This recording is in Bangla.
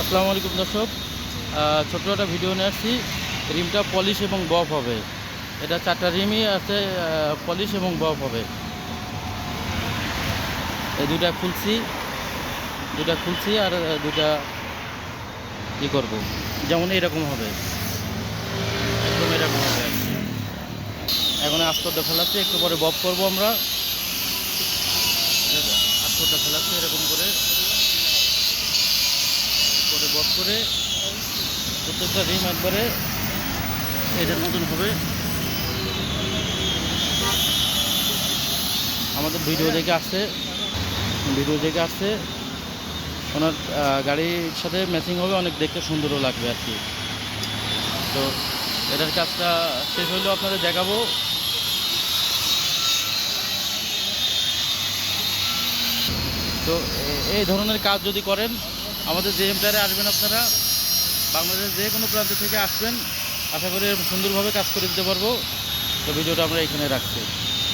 আসসালামু আলাইকুম দর্শক, ছোট্ট একটা ভিডিও নিয়ে আসছি। রিমটা পলিশ এবং বফ হবে। এটা 4টা রিমই আছে, পলিশ এবং বফ হবে। এই দুইটা খুলছি আর দুইটা করব, যেমন এরকম হবে, একদম এরকম হবে আর কি। এখন আস্তরটা ফেলাচ্ছি, একটু পরে বফ করব আমরা। আস্তরটা ফেলাচ্ছি এরকম করে বফ করে প্রত্যেকটা রিম একবারে এটার মতন হবে। আমাদের ভিডিও দেখে আসছে ওনার গাড়ির সাথে ম্যাচিং হবে, অনেক দেখতে সুন্দরও লাগবে আর কি। তো এটার কাজটা শেষ হলেও আপনাদের দেখাবো। তো এই ধরনের কাজ যদি করেন, আমাদের জে এম টায়ারে আসবেন আপনারা। বাংলাদেশের যে কোনো প্রান্ত থেকে আসবেন, আশা করি সুন্দরভাবে কাজ করে দিতে পারবো। তো ভিডিওটা আমরা এখানে রাখছি।